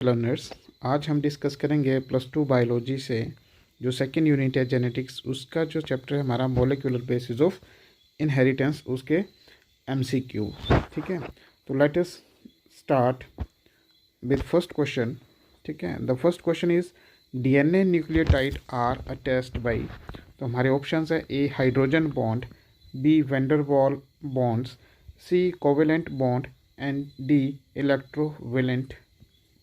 Learners, आज हम discuss करेंगे +2 बायोलॉजी से जो सेकेंड यूनिट है जेनेटिक्स, उसका जो चैप्टर है हमारा मॉलिक्यूलर बेसिस ऑफ इनहेरिटेंस, उसके एमसीक्यू। ठीक है, तो let us start with first question. ठीक है, the first question is DNA nucleotide are attached by. तो हमारे ऑप्शंस है A hydrogen bond, B van der Waal bonds, C covalent bond and D electrovalent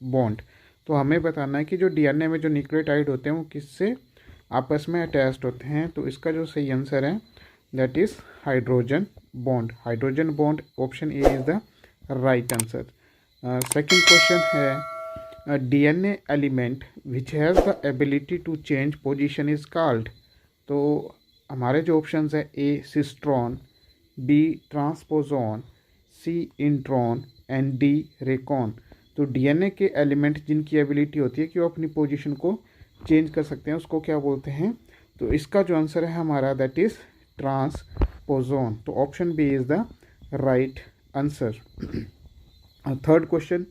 bond. तो हमें बताना है कि जो डीएनए में जो न्यूक्लियोटाइड होते हैं वो किससे आपस में अटैच्ड होते हैं। तो इसका जो सही आंसर है that is hydrogen bond. Hydrogen bond option A is the right answer. Second question है DNA element which has the ability to change position is called. तो हमारे जो ऑप्शंस है A cistron, B transposon, C intron and D recon. तो DNA के element जिनकी ability होती है कि वो अपनी पोजीशन को चेंज कर सकते हैं उसको क्या बोलते हैं। तो इसका जो आंसर है हमारा दैट इज़ ट्रांसपोजोन। तो option B is the right answer. Third question,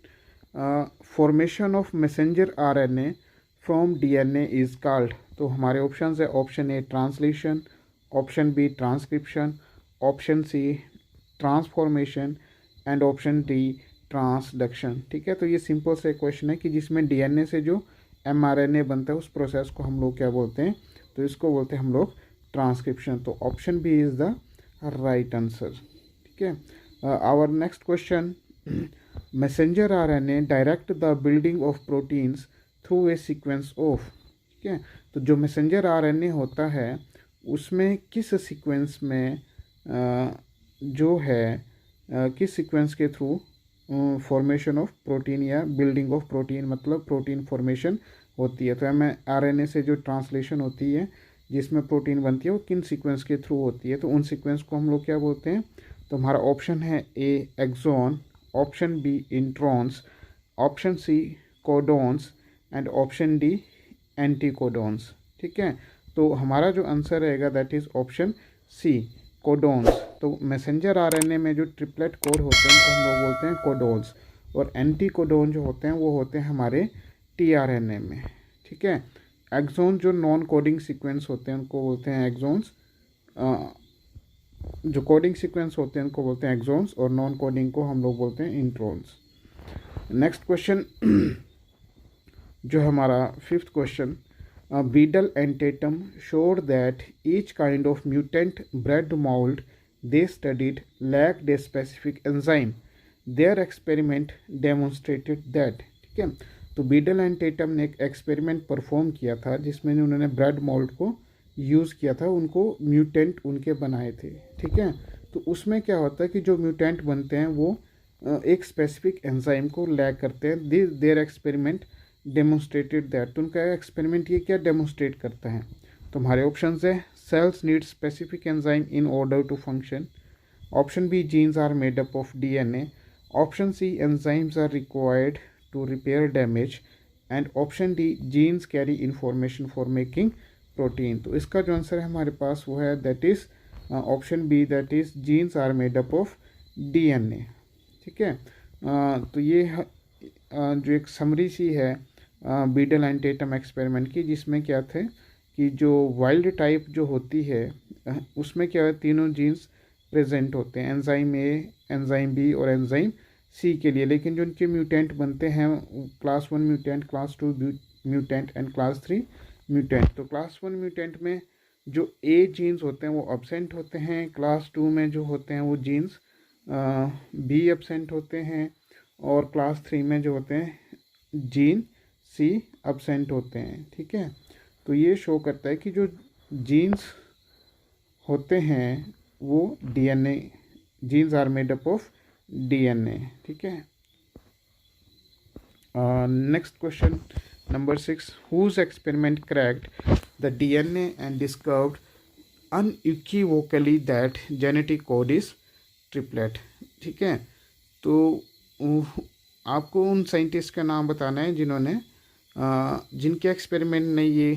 formation of messenger RNA from DNA is called. तो हमारे ऑप्शंस है option A translation, option B transcription, option C transformation and option D transduction. ठीक है, तो ये simple से question है कि जिसमें डीएनए से जो एमआरएनए बनता है उस प्रोसेस को हम लोग क्या बोलते हैं। तो इसको बोलते हैं हम लोग ट्रांसक्रिप्शन। तो option B is the right answer. ठीक है, our next question, messenger RNA direct the building of proteins through a sequence of. ठीक है, तो जो मैसेंजर आरएनए होता है उसमें किस सीक्वेंस में जो है किस सीक्वेंस के थ्रू फॉर्मेशन ऑफ प्रोटीन या बिल्डिंग ऑफ प्रोटीन मतलब प्रोटीन फॉर्मेशन होती है। तो एमआरएनए से जो ट्रांसलेशन होती है जिसमें प्रोटीन बनती है वो किन सीक्वेंस के थ्रू होती है। तो उन सीक्वेंस को हम लोग क्या बोलते हैं। तो हमारा ऑप्शन है A exon, option B introns, option C codons and option D anticodons. ठीक है, तो हमारा जो आंसर रहेगा that is option C codons. तो मैसेंजर आरएनए में जो ट्रिपलेट कोड होते हैं उनको हम लोग बोलते हैं कोडॉन्स, और एंटी कोडॉन जो होते हैं वो होते हैं हमारे टीआरएनए में। ठीक है, एक्सॉन जो नॉन कोडिंग सीक्वेंस होते हैं उनको बोलते हैं एक्सॉन्स, जो कोडिंग सीक्वेंस होते हैं उनको बोलते हैं एक्सॉन्स, और नॉन कोडिंग को हम लोग बोलते हैं इंट्रॉन्स। नेक्स्ट क्वेश्चन जो हमारा fifth question, Beadle and Tatum showed that each kind of mutant bread mold they studied lacked a specific enzyme. Their experiment demonstrated that. ठीक है, तो बीडल एंड टेटम ने एक एक्सपेरिमेंट परफॉर्म किया था जिसमें उन्होंने ब्रेड मोल्ड को यूज़ किया था, उनको म्यूटेंट उनके बनाए थे। ठीक है, तो उसमें क्या होता है कि जो म्यूटेंट बनते हैं वो एक स्पेसिफिक एंजाइम को लैक करते हैं। Their experiment demonstrated that. तो उनका एक्सपेरिमेंट ये क्या डेमोन्स्ट्रेट करता है। तो हमारे ऑप्शंस है cells need specific enzyme in order to function, option B genes are made up of DNA, option C enzymes are required to repair damage and option D genes carry information for making protein. तो इसका जो answer है हमारे पास वो है that is option B that is genes are made up of DNA. ठीक है, तो ये जो एक समरी सी है बीडल एंड टेटम एक्सपेरिमेंट की, जिसमें क्या थे कि जो वाइल्ड टाइप जो होती है उसमें क्या है तीनों जीन्स प्रेजेंट होते हैं, एंजाइम ए, एंजाइम बी और एंजाइम सी के लिए। लेकिन जो उनके म्यूटेंट बनते हैं class 1 mutant, class 2 mutant and class 3 mutant. तो क्लास 1 म्यूटेंट में जो ए जीन्स होते हैं वो अब्सेंट होते हैं, क्लास 2 में जो होते हैं वो जीन्स बी अब्सेंट होते हैं, और क्लास 3 में जो होते हैं जीन सी अब्सेंट होते हैं। ठीक है, तो ये शो करता है कि जो जीन्स होते हैं वो DNA, genes are made up of DNA. ठीक है, next question number 6, whose experiment cracked the DNA and discovered unequivocally that genetic code is triplet. ठीक है, तो आपको उन साइंटिस्ट का नाम बताना है जिन्होंने जिनके एक्सपेरिमेंट ने ये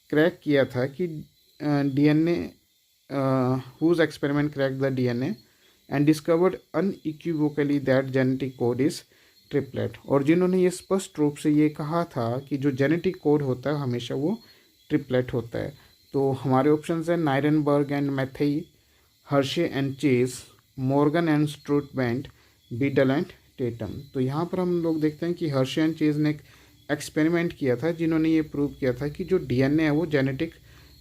क्रैक किया था कि DNA, whose experiment crack the DNA and discovered unequivocally that genetic code is triplet. और जिन्होंने ये स्पष्ट रूप से ये कहा था कि जो जेनेटिक कोड होता है हमेशा वो ट्रिपलेट होता है। तो हमारे ऑप्शन हैं Nirenberg and Matthaei, Hershey and Chase, Morgan and Sturtevant, Beadle and Tatum. तो यहाँ पर हम लोग देखते हैं कि हर्शे एंड चेस ने एक एक्सपेरिमेंट किया था जिन्होंने ये प्रूव किया था कि जो डीएनए है वो जेनेटिक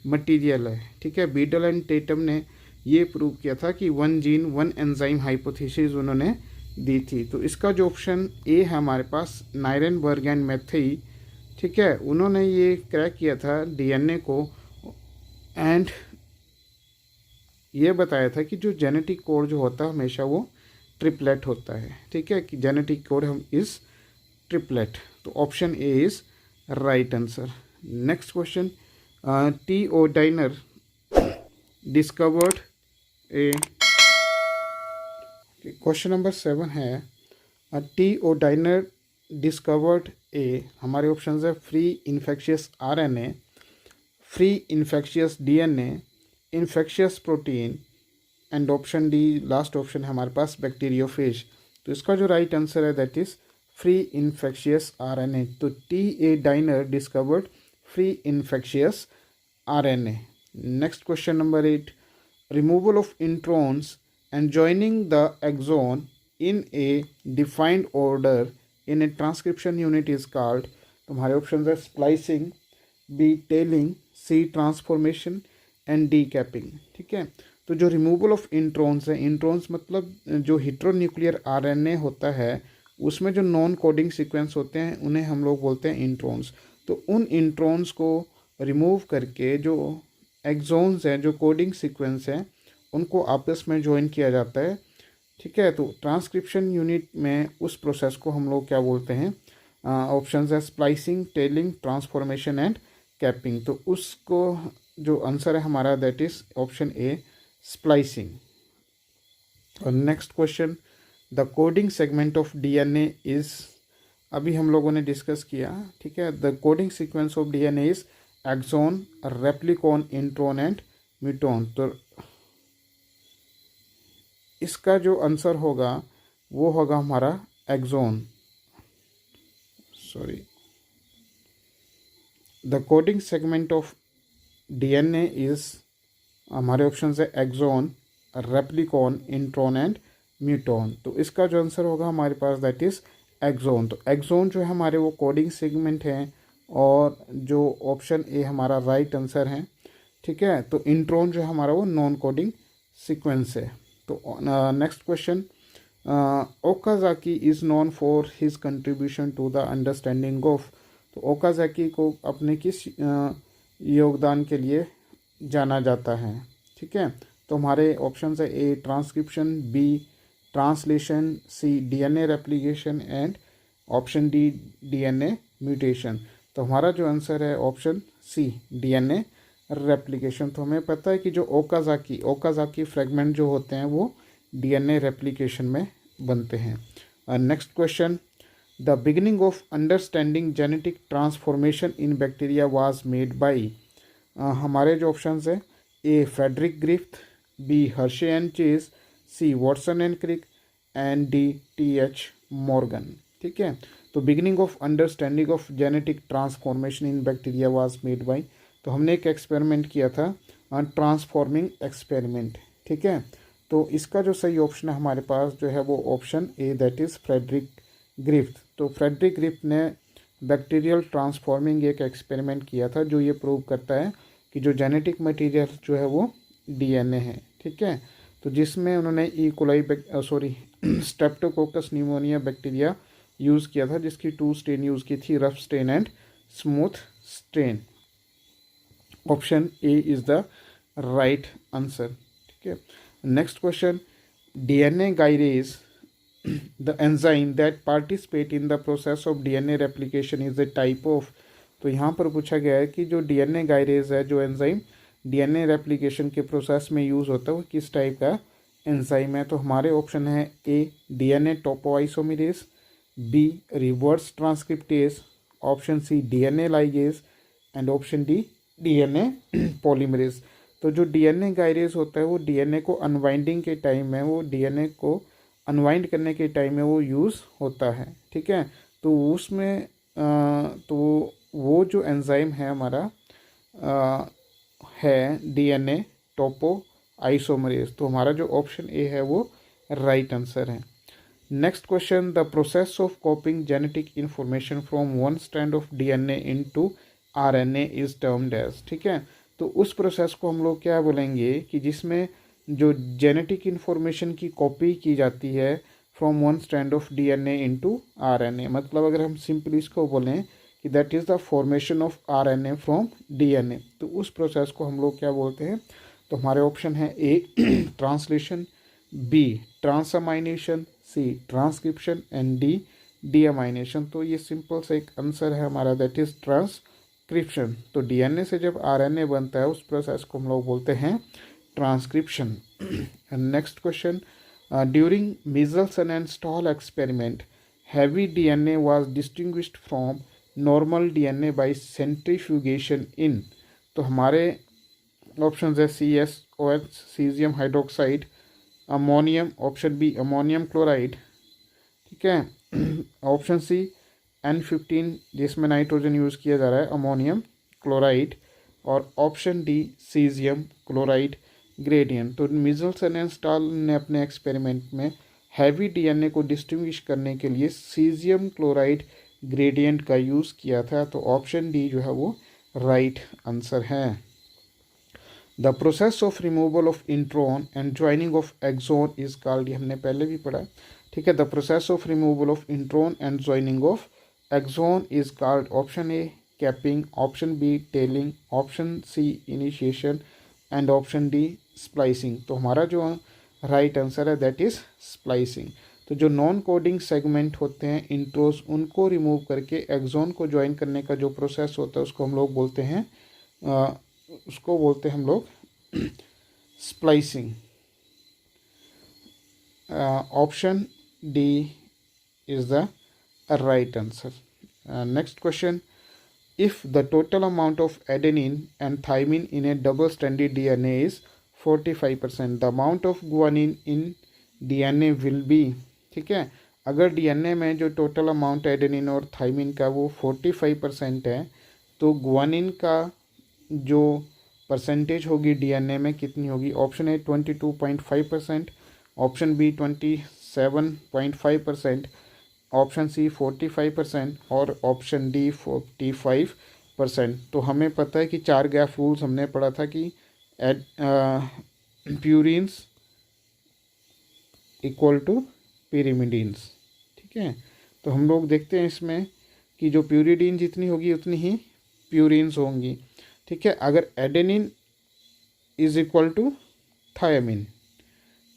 मटेरियल है। ठीक है, बीटल एंड टेटम ने ये प्रूव किया था कि one gene one enzyme hypothesis उन्होंने दी थी। तो इसका जो ऑप्शन ए है हमारे पास नायरनबर्ग एंड मैथई, ठीक है, उन्होंने ये क्रैक किया था डीएनए को एंड ये बताया था कि जो जेनेटिक कोड जो होता है हमेशा वो ट्रिपलेट होता है। ठीक है, कि जेनेटिक कोड हम इज़ ट्रिपलेट। तो option A is right answer. Next question, T O Diener discovered A, question number 7 है, T O Diener discovered A, हमारे ऑप्शन है free infectious RNA, free infectious DNA, infectious protein and option D last option है हमारे पास bacteriophage. तो इसका जो right answer है that is free infectious RNA. तो T A Diener discovered free infectious RNA. Next question number 8, removal of introns and joining the exon in a defined order in a transcription unit is called. तो हमारे option है splicing, B tailing, C transformation and D capping. ठीक है, तो जो removal of introns है, introns मतलब जो हेटेरोन्यूक्लियर आरएनए होता है उसमें जो नॉन कोडिंग सीक्वेंस होते हैं उन्हें हम लोग बोलते हैं इंट्रॉन्स। तो उन इंट्रॉन्स को रिमूव करके जो एक्सोन्स हैं, जो कोडिंग सीक्वेंस हैं, उनको आपस में ज्वाइन किया जाता है। ठीक है, तो ट्रांसक्रिप्शन यूनिट में उस प्रोसेस को हम लोग क्या बोलते हैं, ऑप्शन है splicing, tailing, transformation and capping. तो उसको जो आंसर है हमारा that is option A splicing. और next question, the coding segment of DNA is, अभी हम लोगों ने डिस्कस किया। ठीक है, the coding sequence of DNA is exon, replicon, intron and muton. तो इसका जो आंसर होगा वो होगा हमारा exon, sorry, the coding segment of DNA is, हमारे ऑप्शन है exon, replicon, intron and muton. तो इसका जो आंसर होगा हमारे पास दैट इज एक्सोन। तो एक्सोन जो है हमारे वो कोडिंग सेगमेंट हैं और जो ऑप्शन ए हमारा राइट आंसर है। ठीक है, तो इंट्रॉन जो है हमारा वो नॉन कोडिंग सीक्वेंस है। तो next question, Okazaki is known for his contribution to the understanding of. तो ओकाजाकी को अपने किस योगदान के लिए जाना जाता है। ठीक है, तो हमारे ऑप्शन है A transcription, B translation, C DNA replication and option D DNA mutation. तो हमारा जो आंसर है ऑप्शन सी डीएनए रेप्लिकेशन। तो हमें पता है कि जो ओकाजाकी फ्रेगमेंट जो होते हैं वो डीएनए रेप्लिकेशन में बनते हैं। Next question, the beginning of understanding genetic transformation in bacteria was made by. हमारे जो ऑप्शंस है A Frederick Griffith, B Hershey and Chase, C Watson and Crick and D T H. Morgan. ठीक है, तो beginning of understanding of genetic transformation in bacteria was made by, तो हमने एक experiment किया था, ट्रांसफॉर्मिंग एक्सपेरिमेंट। ठीक है, तो इसका जो सही ऑप्शन है हमारे पास जो है वो option A that is Frederick Griffith. तो फ्रेडरिक ग्रिफ्थ ने बैक्टीरियल ट्रांसफॉर्मिंग एक एक्सपेरिमेंट किया था जो ये प्रूव करता है कि जो जेनेटिक मटेरियल जो है वो डीएनए है। ठीक है, तो जिसमें उन्होंने E coli Streptococcus pneumoniae bacteria use किया था, जिसकी 2 स्ट्रेन यूज़ की थी, rough strain and smooth strain. Option A is the right answer. ठीक है, next question, DNA gyrase the enzyme that participate in the process of DNA replication is a type of. तो यहाँ पर पूछा गया है कि जो डीएनए गाइरेज है, जो एंजाइम डीएनए रेप्लिकेशन के प्रोसेस में यूज़ होता है वो किस टाइप का एंजाइम है। तो हमारे ऑप्शन है A DNA topoisomerase, B reverse transcriptase, option C DNA ligase and option D DNA polymerase. तो जो डीएनए गाइरेज होता है वो डीएनए को अनवाइंडिंग के टाइम में वो डीएनए को अनवाइंड करने के टाइम में वो यूज़ होता है। ठीक है, तो उसमें तो वो जो एंजाइम है हमारा है डीएनए टोपो आइसोमरेज। तो हमारा जो ऑप्शन ए है वो राइट आंसर है। Next question, the process of copying genetic information from one strand of DNA into RNA is termed as. ठीक है, तो उस प्रोसेस को हम लोग क्या बोलेंगे कि जिसमें जो जेनेटिक इंफॉर्मेशन की कॉपी की जाती है from one strand of DNA into RNA. मतलब अगर हम सिंपली इसको बोलें कि that is the formation of RNA from DNA, तो उस प्रोसेस को हम लोग क्या बोलते हैं। तो हमारे ऑप्शन है A translation, B transamination, C transcription and D deamination. तो ये सिंपल सा एक आंसर है हमारा, दैट इज़ ट्रांसक्रिप्शन। तो डीएनए से जब आरएनए बनता है उस प्रोसेस को हम लोग बोलते हैं transcription. Next question, during Meselson and Stahl experiment heavy DNA was distinguished from normal DNA by centrifugation in. तो हमारे ऑप्शन है CSOH caesium hydroxide, ammonium, option B ammonium chloride, ठीक है, ऑप्शन सी N15 जिसमें नाइट्रोजन यूज़ किया जा रहा है अमोनियम क्लोराइड, और option D caesium chloride gradient. तो मिजल्सन एंड स्टॉल ने अपने एक्सपेरिमेंट में हैवी डीएनए को डिस्टिंग्विश करने के लिए सीजियम क्लोराइड ग्रेडियंट का यूज़ किया था। तो ऑप्शन डी जो है वो राइट आंसर है। The process of removal of intron and joining of exon is called, ये हमने पहले भी पढ़ा। ठीक है, the process of removal of intron and joining of exon is called, option A capping, option B tailing, option C initiation and option D splicing. तो हमारा जो राइट आंसर है दैट इज़ स्प्लाइसिंग। तो जो नॉन कोडिंग सेगमेंट होते हैं intros, उनको remove करके एक्सोन को ज्वाइन करने का जो प्रोसेस होता है उसको हम लोग बोलते हैं हम लोग splicing. Option D is the right answer. Next question, if the total amount of adenine and thymine in a double-stranded DNA is 45%, the amount of guanine in DNA will be। ठीक है, अगर DNA में जो total amount adenine और thymine का वो 45% है, तो गुआनिन का जो परसेंटेज होगी DNA में कितनी होगी। Option A 22.5%, option B 27.5%, option C 45% और ऑप्शन डी 45%। तो हमें पता है कि 4 गैप रूल्स हमने पढ़ा था कि प्यूरिन्स इक्वल टू पिरिमिडीन्स। ठीक है, तो हम लोग देखते हैं इसमें कि जो प्यूरिडीन जितनी होगी उतनी ही प्यूरिन्स होंगी। ठीक है, अगर adenine is equal to thymine,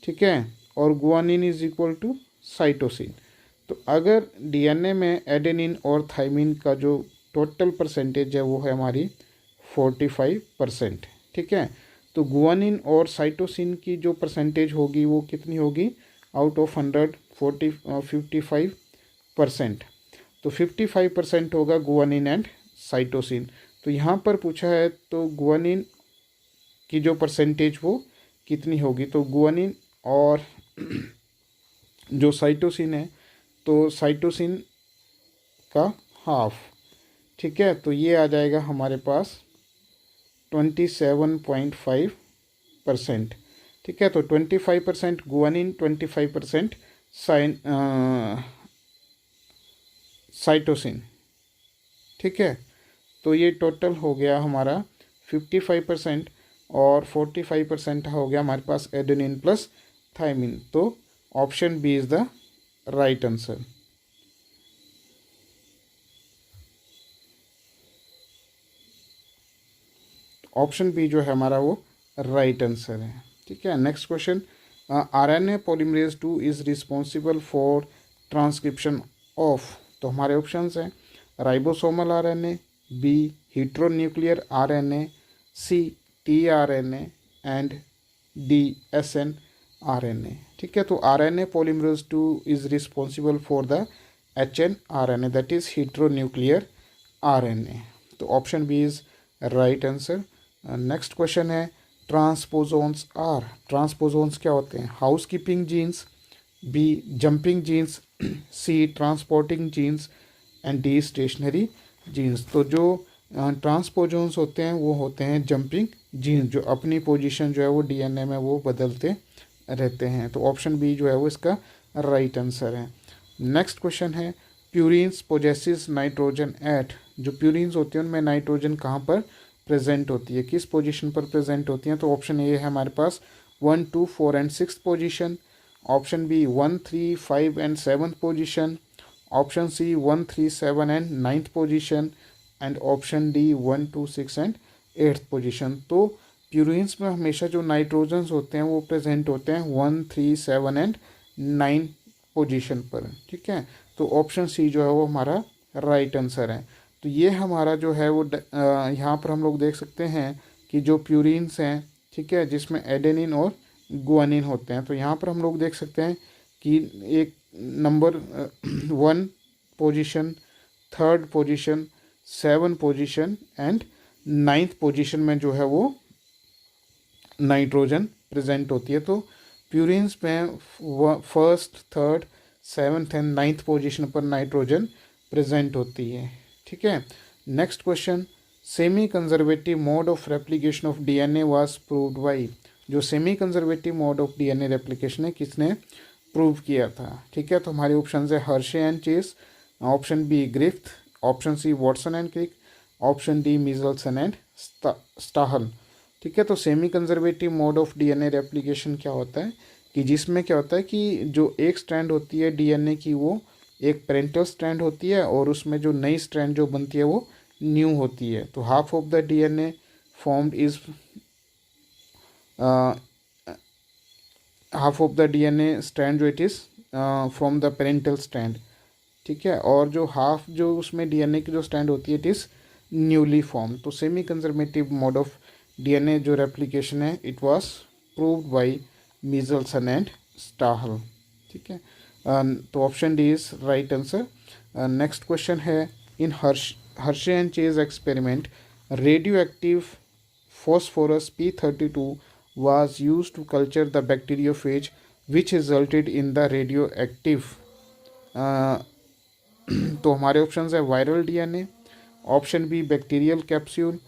ठीक है, और guanine is equal to cytosine, तो अगर डीएनए में एडेनिन और थाइमिन का जो टोटल परसेंटेज है वो है हमारी 45%। ठीक है, तो गुआनिन और साइटोसिन की जो परसेंटेज होगी वो कितनी होगी, आउट ऑफ 100 55%। तो 55% होगा गुआनिन एंड साइटोसिन। तो यहाँ पर पूछा है तो गुआनिन की जो परसेंटेज वो कितनी होगी। तो गुआनिन और जो साइटोसिन है तो साइटोसिन का हाफ। ठीक है, तो ये आ जाएगा हमारे पास 27.5%। ठीक है, तो 25% गुआनिन, 25% साइटोसिन। ठीक है, तो ये टोटल हो गया हमारा 55% और 45% हो गया हमारे पास एडेनिन प्लस थाइमिन। तो option B is the right answer. Option B जो है हमारा वो राइट आंसर है। ठीक है, next question, RNA polymerase 2 is responsible for transcription of. तो हमारे ऑप्शंस हैं ribosomal RNA, B heteronuclear RNA, C tRNA and D snRNA. ठीक है, तो RNA polymerase 2 is responsible for the hnRNA, that is heteronuclear RNA. तो option B is right answer. Next question है transposons are. Transposons क्या होते हैं, housekeeping genes, B jumping genes, C transporting genes and D stationary genes. तो जो transposons होते हैं वो होते हैं जंपिंग जीन्स, जो अपनी पोजीशन जो है वो डीएनए में वो बदलते रहते हैं। तो ऑप्शन बी जो है वो इसका राइट आंसर है। नेक्स्ट क्वेश्चन है प्यूरिन्स पोजेसिस नाइट्रोजन एट। जो प्यूरिन्स होती हैं उनमें नाइट्रोजन कहाँ पर प्रेजेंट होती है, किस पोजीशन पर प्रेजेंट होती हैं? तो ऑप्शन ए है हमारे पास 1, 2, 4 and 6 position, option B 1, 3, 5 and 7 position, option C 1, 3, 7 and 9th position and option D 1, 2, 6 and 8th position. तो प्यूरिन्स में हमेशा जो नाइट्रोजन्स होते हैं वो प्रेजेंट होते हैं 1, 3, 7 एंड 9 पोजीशन पर, ठीक है। तो ऑप्शन सी जो है वो हमारा राइट आंसर है। तो ये हमारा जो है वो यहाँ पर हम लोग देख सकते हैं कि जो प्यूरिन्स हैं, ठीक है, जिसमें एडेनिन और गुआनिन होते हैं। तो यहाँ पर हम लोग देख सकते हैं कि एक number 1 position, 3rd position, 7 position and 9th position में जो है वो नाइट्रोजन प्रेजेंट होती है। तो प्यूरिन्स में 1st, 3rd, 7th and 9th position पर नाइट्रोजन प्रेजेंट होती है, ठीक है। Next question, semi conservative mode of replication of DNA was proved by. जो semi conservative mode of DNA replication है किसने प्रूव किया था, ठीक है। तो हमारे ऑप्शन है Hershey and Chase, option B Griffith, option C Watson and Crick, option D Meselson and Stahl, ठीक है। तो semi conservative mode of DNA replication क्या होता है कि जिसमें क्या होता है कि जो एक स्ट्रैंड होती है डीएनए की वो एक पेरेंटल स्ट्रैंड होती है और उसमें जो नई स्ट्रैंड जो बनती है वो न्यू होती है। तो half of the DNA formed is half of the DNA strand जो it is from the parental strand, ठीक है। और जो हाफ जो उसमें डीएनए की जो स्ट्रैंड होती है इट इज़ न्यूली फॉर्म। तो semi conservative mode of DNA जो रेप्लिकेशन है it was proved by Meselson and Stahl, ठीक है। तो option D is right answer. Next question है in Hershey and Chase experiment radio active phosphorus P32 was used to culture the bacteriophage which resulted in the radioactive तो हमारे option है viral DNA, option B bacterial capsule,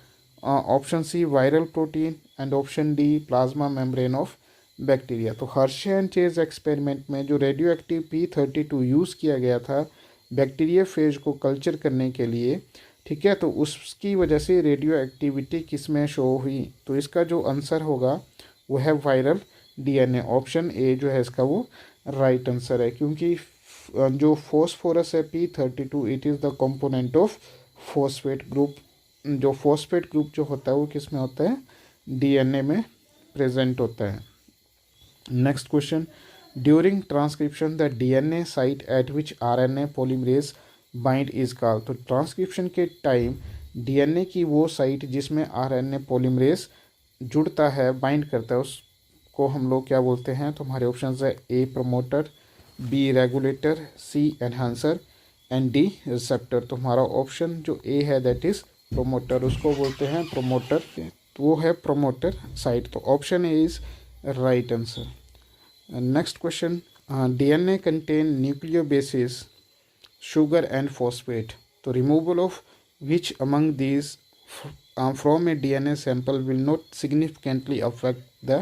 option C viral protein and option D plasma membrane of bacteria. तो Hershey and Chase experiment में जो radio active P32 use किया गया था bacteria phase को कल्चर करने के लिए, ठीक है, तो उसकी वजह से रेडियो एक्टिविटी किस में शो हुई? तो इसका जो आंसर होगा वो है वायरल डीएनए, ऑप्शन ए जो है इसका वो राइट आंसर है। क्योंकि जो फॉस्फोरस है P32 it is the component of phosphate group. जो फॉस्फेट ग्रुप जो होता है वो किस में होता है? डीएनए में प्रेजेंट होता है। Next question, during transcription the DNA site eight which RNA polymerase bind is called. तो ट्रांसक्रिप्शन के टाइम डीएनए की वो साइट जिसमें आरएनए पॉलीमरेज जुड़ता है, बाइंड करता है, उसको हम लोग क्या बोलते हैं? तो हमारे ऑप्शन है A promoter, B regulator, C enhancer and D receptor. तो हमारा ऑप्शन जो ए है दैट इज प्रोमोटर, उसको बोलते हैं प्रोमोटर, तो वो है प्रोमोटर साइट। तो option A is right answer. Next question, DNA contain nucleobases sugar and phosphate. तो removal of which among these from a DNA sample will not significantly affect the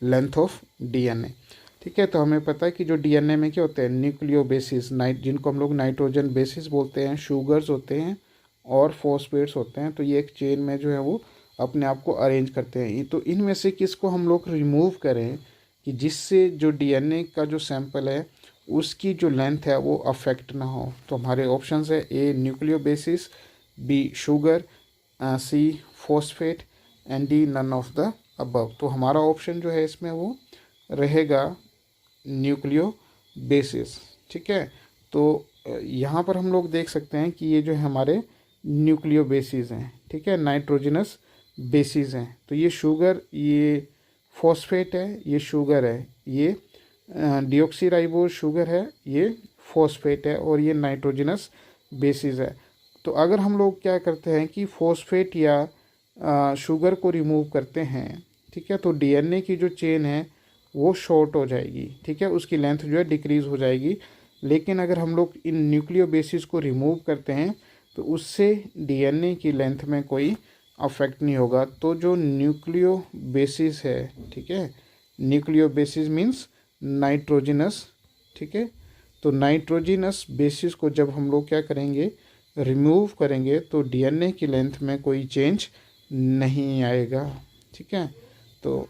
length of DNA, ठीक है। तो हमें पता है कि जो डीएनए में क्या होते हैं न्यूक्लियोबेसिस, जिनको हम लोग नाइट्रोजन बेसिस बोलते हैं, शुगर्स होते हैं और फॉस्फेट्स होते हैं। तो ये एक चेन में जो है वो अपने आप को अरेंज करते हैं। तो इनमें से किसको हम लोग रिमूव करें कि जिससे जो डीएनए का जो सैंपल है उसकी जो लेंथ है वो अफेक्ट ना हो? तो हमारे ऑप्शंस है A nucleobases, B sugar, C phosphate and D none of the above. तो हमारा ऑप्शन जो है इसमें वो रहेगा न्यूक्लियोबेसिस, ठीक है। तो यहाँ पर हम लोग देख सकते हैं कि ये जो है हमारे न्यूक्लियोबेसिस हैं, ठीक है, नाइट्रोजनस बेसिस हैं। तो ये शुगर, ये फॉस्फेट है, ये शुगर है, ये डिऑक्सीराइबोज शुगर है, ये फॉस्फेट है और ये नाइट्रोजनस बेसिस है। तो अगर हम लोग क्या करते हैं कि फॉस्फेट या शुगर को रिमूव करते हैं, ठीक है, तो डीएनए की जो चेन है वो शॉर्ट हो जाएगी, ठीक है, उसकी लेंथ जो है डिक्रीज़ हो जाएगी। लेकिन अगर हम लोग इन न्यूक्लियो बेसिस को रिमूव करते हैं तो उससे डीएनए की लेंथ में कोई अफेक्ट नहीं होगा। तो जो न्यूक्लियो बेसिस है, ठीक है, न्यूक्लियो बेसिस मीन्स नाइट्रोजिनस, ठीक है, तो नाइट्रोजिनस बेसिस को जब हम लोग क्या करेंगे, रिमूव करेंगे, तो डीएनए की लेंथ में कोई चेंज नहीं आएगा, ठीक है। तो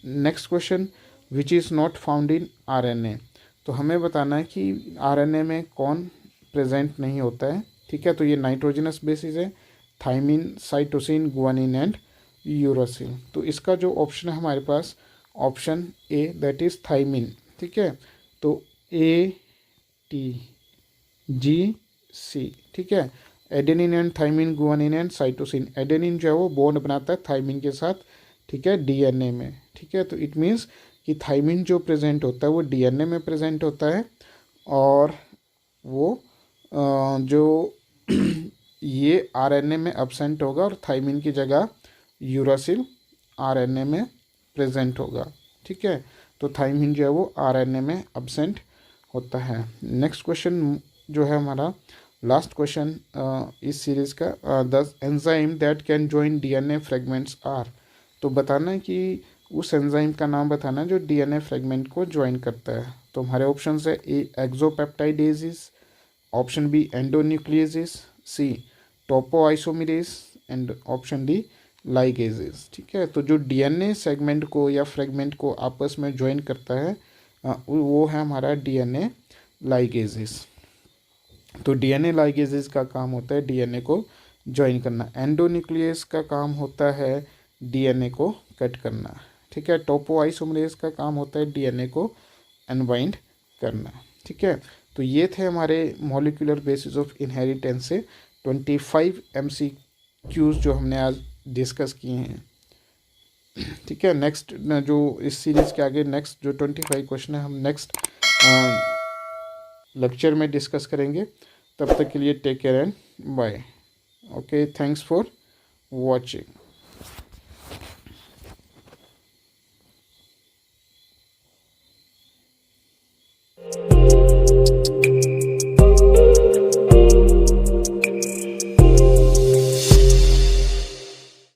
next question, which is not found in RNA. तो हमें बताना है कि आरएनए में कौन प्रेजेंट नहीं होता है, ठीक है। तो ये नाइट्रोजिनस बेसिस है, thymine, cytosine, guanine and uracil. तो इसका जो ऑप्शन है हमारे पास, option A, that is thymine, ठीक है। तो ए टी जी सी, ठीक है। Adenine and thymine, guanine and cytosine. Adenine जो है वो बॉन्ड बनाता है थाइमिन के साथ, ठीक है, डीएनए में, ठीक है। तो इट मीन्स कि थाइमिन जो प्रेजेंट होता है वो डीएनए में प्रेजेंट होता है, और वो जो ये आरएनए में एब्सेंट होगा, और थाइमिन की जगह यूरासिल आरएनए में प्रेजेंट होगा, ठीक है। तो थाइमिन जो है वो आरएनए में एब्सेंट होता है। नेक्स्ट क्वेश्चन जो है हमारा लास्ट क्वेश्चन इस सीरीज़ का, the enzyme that can join DNA fragments are. तो बताना है कि उस एंजाइम का नाम बताना है जो डीएनए फ्रेगमेंट को ज्वाइन करता है। तो हमारे ऑप्शन है, A exopeptidases, option B endonucleases, C topoisomerases and option D ligases, ठीक है। तो जो डीएनए सेगमेंट को या फ्रेगमेंट को आपस में ज्वाइन करता है वो है हमारा डीएनए लाइगेजेस। तो डीएनए लाइगेजेस का काम होता है डीएनए को ज्वाइन करना। एंडोन्यूक्लियस का काम होता है डीएनए को कट करना, ठीक है। टोपोआइसोमरेज का काम होता है डीएनए को अनबाइंड करना, ठीक है। तो ये थे हमारे मॉलिक्यूलर बेसिस ऑफ इनहेरिटेंस से 25 MCQs जो हमने आज डिस्कस किए हैं, ठीक है। नेक्स्ट जो इस सीरीज़ के आगे नेक्स्ट जो 25 क्वेश्चन है हम नेक्स्ट लेक्चर में डिस्कस करेंगे। तब तक के लिए take care and bye. Okay, thanks for watching.